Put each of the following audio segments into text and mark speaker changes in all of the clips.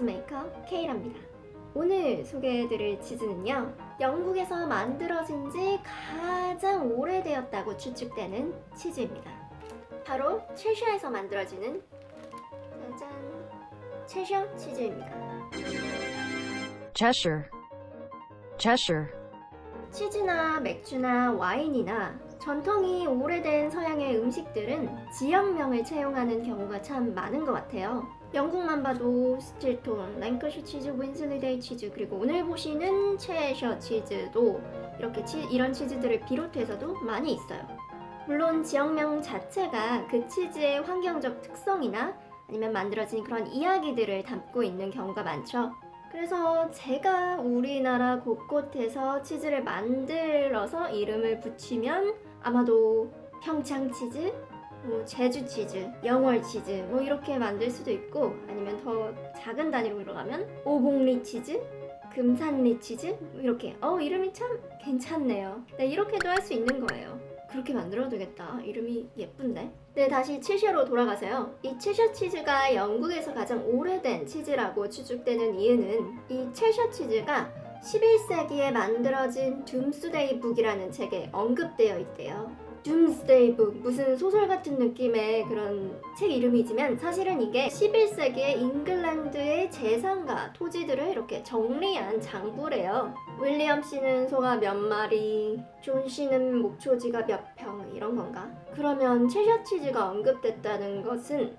Speaker 1: 치즈메이커 케이라입니다. 오늘 소개해드릴 치즈는요, 영국에서 만들어진 지 가장 오래되었다고 추측되는 치즈입니다. 바로 채셔에서 만들어지는 짜잔, 채셔 치즈입니다.
Speaker 2: Cheshire.
Speaker 1: 치즈나 맥주나 와인이나 전통이 오래된 서양의 음식들은 지역명을 채용하는 경우가 참 많은 것 같아요. 영국만 봐도 스틸톤, 랭커셔 치즈, 윈슬리데이 치즈, 그리고 오늘 보시는 채셔 치즈도 이렇게 이런 치즈들을 비롯해서도 많이 있어요. 물론 지역명 자체가 그 치즈의 환경적 특성이나 아니면 만들어진 그런 이야기들을 담고 있는 경우가 많죠. 그래서 제가 우리나라 곳곳에서 치즈를 만들어서 이름을 붙이면 아마도 평창 치즈, 제주 치즈, 영월 치즈 이렇게 만들 수도 있고, 아니면 더 작은 단위로 들어가면 오봉리 치즈, 금산리 치즈 이렇게 이름이 참 괜찮네요. 네, 이렇게도 할 수 있는 거예요. 그렇게 만들어도 되겠다. 이름이 예쁜데. 네, 다시 채셔로 돌아가세요. 이 채셔 치즈가 영국에서 가장 오래된 치즈라고 추측되는 이유는 이 채셔 치즈가 11세기에 만들어진 둠스데이 북이라는 책에 언급되어 있대요. 둠스데이 북, 무슨 소설 같은 느낌의 그런 책 이름이지만 사실은 이게 11세기에 잉글랜드의 재산과 토지들을 이렇게 정리한 장부래요. 윌리엄 씨는 소가 몇 마리, 존 씨는 목초지가 몇 평, 이런 건가? 그러면 채셔 치즈가 언급됐다는 것은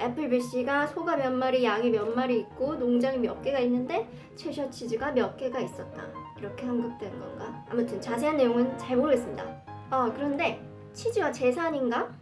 Speaker 1: 애플비 씨가 소가 몇 마리, 양이 몇 마리 있고 농장이 몇 개가 있는데 채셔 치즈가 몇 개가 있었다, 이렇게 언급된 건가? 아무튼 자세한 내용은 잘 모르겠습니다. 그런데 치즈가 재산인가?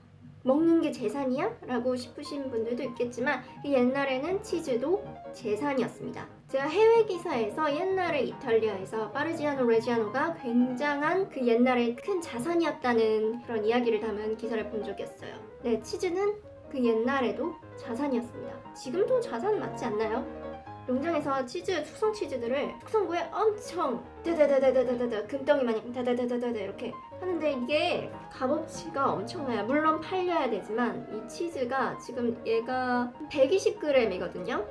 Speaker 1: 먹는 게 재산이야? 라고 싶으신 분들도 있겠지만 옛날에는 치즈도 재산이었습니다. 제가 해외 기사에서 옛날에 이탈리아에서 파르지아노 레지아노가 굉장한 그 옛날에 큰 자산이었다는 그런 이야기를 담은 기사를 본 적이 있어요. 네, 치즈는 그 옛날에도 자산이었습니다. 지금도 자산 맞지 않나요? 농장에서 숙성 치즈들을 숙성고에 엄청 다다다다다다다 금덩이 마냥 다다다다다 이렇게 하는데 이게 값어치가 엄청나요. 물론 팔려야 되지만 이 치즈가 지금 얘가 120g이거든요.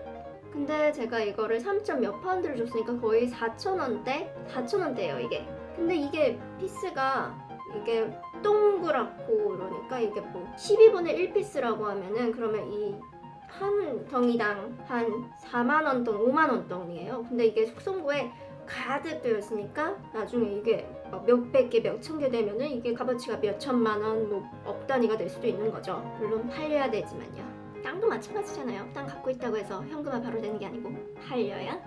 Speaker 1: 근데 제가 이거를 3점 몇 파운드를 줬으니까 거의 4,000원대예요 이게. 근데 이게 피스가 이게 동그랗고 그러니까 이게 12분의 1 피스라고 하면은 그러면 이 한 덩이당 한 4만원 덩, 5만원 덩이에요. 근데 이게 숙성고에 가득 되어 있으니까 나중에 이게 몇백 개, 몇천 개 되면은 이게 값어치가 몇천만원, 억 단위가 될 수도 있는 거죠. 물론 팔려야 되지만요. 땅도 마찬가지잖아요. 땅 갖고 있다고 해서 현금화 바로 되는 게 아니고 팔려야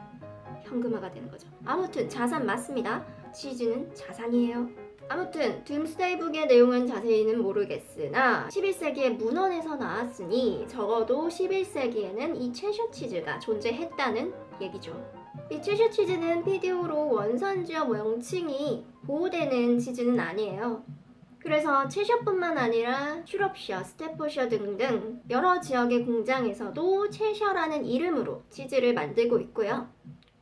Speaker 1: 현금화가 되는 거죠. 아무튼 자산 맞습니다. 치즈는 자산이에요. 아무튼 둠스데이 북의 내용은 자세히는 모르겠으나 11세기에 문헌에서 나왔으니 적어도 11세기에는 이 채셔 치즈가 존재했다는 얘기죠. 이 채셔 치즈는 PDO로 원산지와 명칭이 보호되는 치즈는 아니에요. 그래서 채셔뿐만 아니라 슈럽셔, 스태포셔 등등 여러 지역의 공장에서도 채셔라는 이름으로 치즈를 만들고 있고요.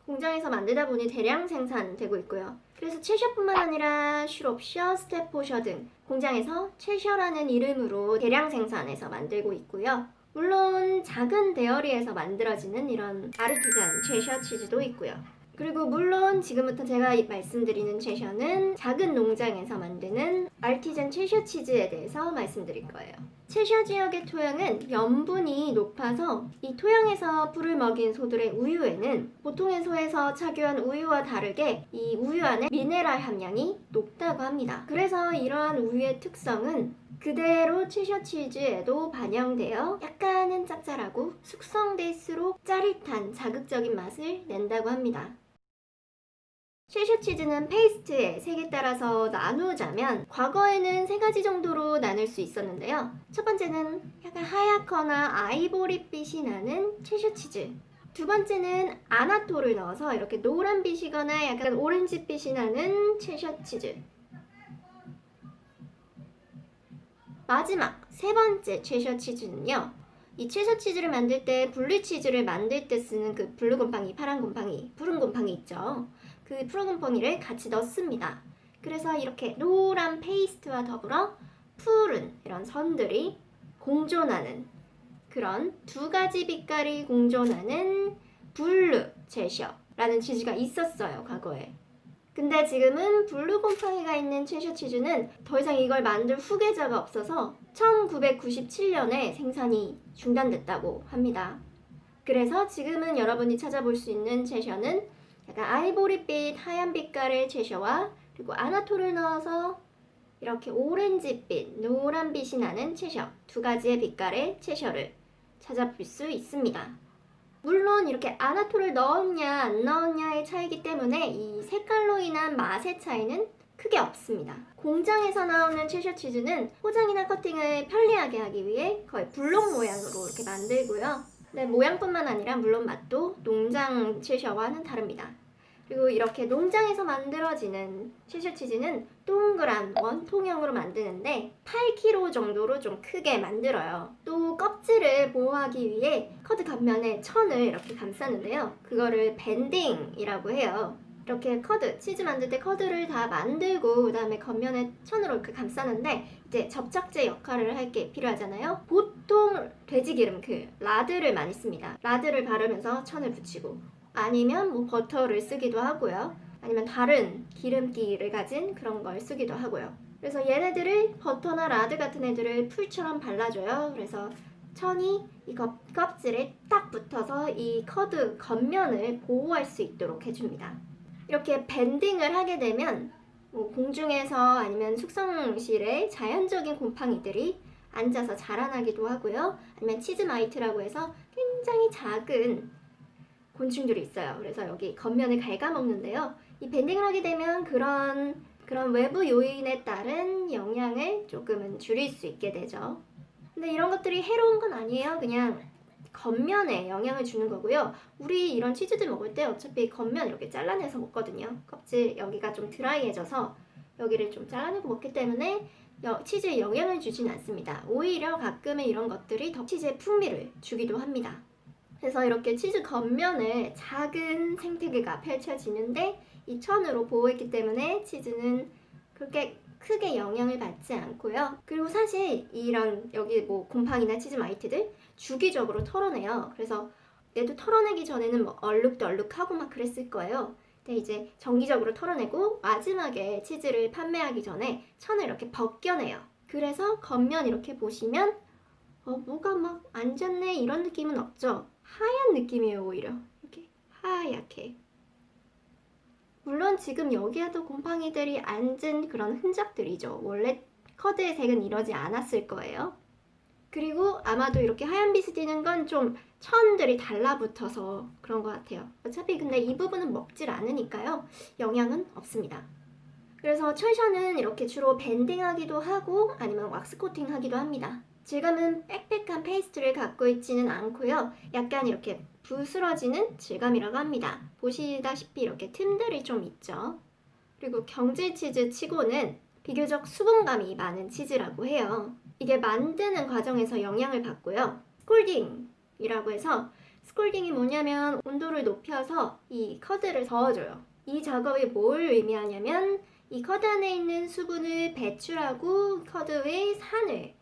Speaker 1: 공장에서 만들다 보니 대량 생산되고 있고요. 그래서 채셔뿐만 아니라 슈롭셔, 스태포셔 등 공장에서 채셔라는 이름으로 대량 생산해서 만들고 있고요. 물론 작은 데어리에서 만들어지는 이런 아르티잔 채셔 치즈도 있고요. 그리고 물론 지금부터 제가 말씀드리는 채셔는 작은 농장에서 만드는 아르티잔 채셔 치즈에 대해서 말씀드릴 거예요. 채셔 지역의 토양은 염분이 높아서 이 토양에서 풀을 먹인 소들의 우유에는 보통의 소에서 착유한 우유와 다르게 이 우유 안에 미네랄 함량이 높다고 합니다. 그래서 이러한 우유의 특성은 그대로 채셔 치즈에도 반영되어 약간은 짭짤하고 숙성될수록 짜릿한 자극적인 맛을 낸다고 합니다. 채셔 치즈는 페이스트의 색에 따라서 나누자면 과거에는 3가지 정도로 나눌 수 있었는데요. 첫 번째는 약간 하얗거나 아이보리빛이 나는 채셔 치즈. 두 번째는 아나토를 넣어서 이렇게 노란빛이거나 약간 오렌지빛이 나는 채셔 치즈. 마지막 3번째 채셔 치즈는요. 이 채셔 치즈를 만들 때 블루치즈를 만들 때 쓰는 그 블루 곰팡이, 파란 곰팡이, 푸른 곰팡이 있죠. 그 푸른 곰팡이를 같이 넣습니다. 그래서 이렇게 노란 페이스트와 더불어 푸른 이런 선들이 공존하는 그런 2가지 빛깔이 공존하는 블루 체셔라는 치즈가 있었어요, 과거에. 근데 지금은 블루 곰팡이가 있는 체셔 치즈는 더 이상 이걸 만들 후계자가 없어서 1997년에 생산이 중단됐다고 합니다. 그래서 지금은 여러분이 찾아볼 수 있는 체셔는 약간 아이보리빛 하얀 빛깔의 체셔와 그리고 아나토를 넣어서 이렇게 오렌지빛, 노란빛이 나는 체셔, 두 가지의 빛깔의 체셔를 찾아볼 수 있습니다. 물론 이렇게 아나토를 넣었냐 안 넣었냐의 차이기 때문에 이 색깔로 인한 맛의 차이는 크게 없습니다. 공장에서 나오는 체셔 치즈는 포장이나 커팅을 편리하게 하기 위해 거의 블록 모양으로 이렇게 만들고요. 네, 모양뿐만 아니라 물론 맛도 농장 체셔와는 다릅니다. 그리고 이렇게 농장에서 만들어지는 체셔 치즈는 동그란 원통형으로 만드는데 8kg 정도로 좀 크게 만들어요. 또 껍질을 보호하기 위해 커드 겉면에 천을 이렇게 감싸는데요. 그거를 밴딩이라고 해요. 이렇게 치즈 만들 때 커드를 다 만들고 그다음에 겉면에 천으로 이렇게 감싸는데 이제 접착제 역할을 할 게 필요하잖아요. 보통 돼지기름 라드를 많이 씁니다. 라드를 바르면서 천을 붙이고 아니면 뭐 버터를 쓰기도 하고요. 아니면 다른 기름기를 가진 그런 걸 쓰기도 하고요. 그래서 얘네들을 버터나 라드 같은 애들을 풀처럼 발라줘요. 그래서 천이 이 껍질에 딱 붙어서 이 커드 겉면을 보호할 수 있도록 해줍니다. 이렇게 밴딩을 하게 되면 뭐 공중에서 아니면 숙성실에 자연적인 곰팡이들이 앉아서 자라나기도 하고요. 아니면 치즈마이트라고 해서 굉장히 작은 곤충들이 있어요. 그래서 여기 겉면을 갉아먹는데요. 이 밴딩을 하게 되면 그런 외부 요인에 따른 영향을 조금은 줄일 수 있게 되죠. 근데 이런 것들이 해로운 건 아니에요. 그냥 겉면에 영향을 주는 거고요. 우리 이런 치즈들 먹을 때 어차피 겉면 이렇게 잘라내서 먹거든요. 껍질 여기가 좀 드라이해져서 여기를 좀 잘라내고 먹기 때문에 치즈에 영향을 주진 않습니다. 오히려 가끔은 이런 것들이 더 치즈의 풍미를 주기도 합니다. 그래서 이렇게 치즈 겉면에 작은 생태계가 펼쳐지는데 이 천으로 보호했기 때문에 치즈는 그렇게 크게 영향을 받지 않고요. 그리고 사실 이런 여기 뭐 곰팡이나 치즈 마이트들 주기적으로 털어내요. 그래서 얘도 털어내기 전에는 뭐 얼룩덜룩하고 막 그랬을 거예요. 근데 이제 정기적으로 털어내고 마지막에 치즈를 판매하기 전에 천을 이렇게 벗겨내요. 그래서 겉면 이렇게 보시면 뭐가 막 안 좋네 이런 느낌은 없죠. 하얀 느낌이에요. 오히려 이렇게 하얗게. 물론 지금 여기에도 곰팡이들이 앉은 그런 흔적들이죠. 원래 커드의 색은 이러지 않았을 거예요. 그리고 아마도 이렇게 하얀 빛이 띄는 건 좀 천들이 달라붙어서 그런 것 같아요. 어차피 근데 이 부분은 먹질 않으니까요. 영향은 없습니다. 그래서 철셔는 이렇게 주로 밴딩하기도 하고 아니면 왁스 코팅하기도 합니다. 질감은 빽빽한 페이스트를 갖고 있지는 않고요. 약간 이렇게 부스러지는 질감이라고 합니다. 보시다시피 이렇게 틈들이 좀 있죠. 그리고 경질 치즈 치고는 비교적 수분감이 많은 치즈라고 해요. 이게 만드는 과정에서 영향을 받고요. 스콜딩이라고 해서 스콜딩이 뭐냐면 온도를 높여서 이 커드를 저어줘요. 이 작업이 뭘 의미하냐면 이 커드 안에 있는 수분을 배출하고 커드의 산을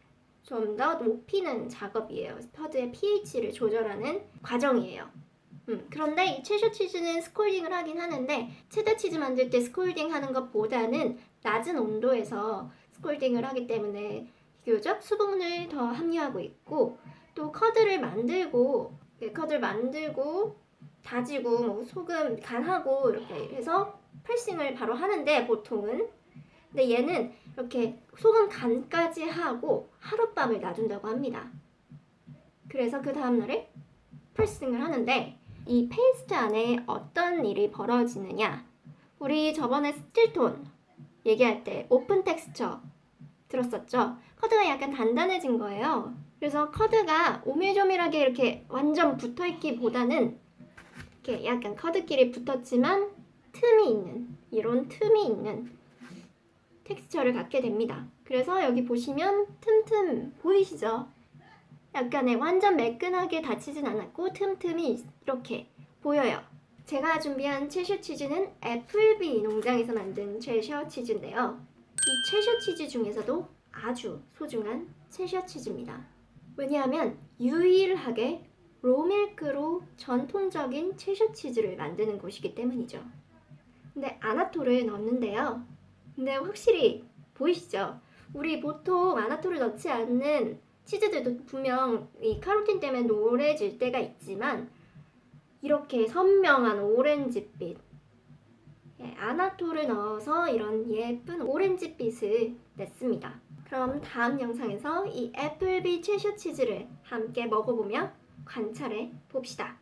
Speaker 1: 좀 더 높이는 작업이에요. 커드의 pH를 조절하는 과정이에요. 그런데 이 체셔 치즈는 스콜딩을 하긴 하는데 체다 치즈 만들 때 스콜딩 하는 것보다는 낮은 온도에서 스콜딩을 하기 때문에 비교적 수분을 더 함유하고 있고 또 커드를 만들고 다지고 뭐 소금 간하고 이렇게 해서 프레싱을 바로 하는데 보통은 근데 얘는 이렇게 소금 간까지 하고 하룻밤을 놔둔다고 합니다. 그래서 그 다음날에 프레싱을 하는데 이 페이스트 안에 어떤 일이 벌어지느냐 우리 저번에 스틸톤 얘기할 때 오픈 텍스처 들었었죠? 커드가 약간 단단해진 거예요. 그래서 커드가 오밀조밀하게 이렇게 완전 붙어있기보다는 이렇게 약간 커드끼리 붙었지만 이런 틈이 있는 텍스처를 갖게 됩니다. 그래서 여기 보시면 틈틈 보이시죠? 약간의 완전 매끈하게 닫히진 않았고 틈틈이 이렇게 보여요. 제가 준비한 체셔 치즈는 애플비 농장에서 만든 체셔 치즈인데요. 이 체셔 치즈 중에서도 아주 소중한 체셔 치즈입니다. 왜냐하면 유일하게 로밀크로 전통적인 체셔 치즈를 만드는 곳이기 때문이죠. 근데 아나토를 넣는데요. 근데 확실히 보이시죠? 우리 보통 아나토를 넣지 않는 치즈들도 분명 이 카로틴 때문에 노래질 때가 있지만 이렇게 선명한 오렌지빛, 아나토를 넣어서 이런 예쁜 오렌지빛을 냈습니다. 그럼 다음 영상에서 이 애플비 체셔 치즈를 함께 먹어보며 관찰해 봅시다.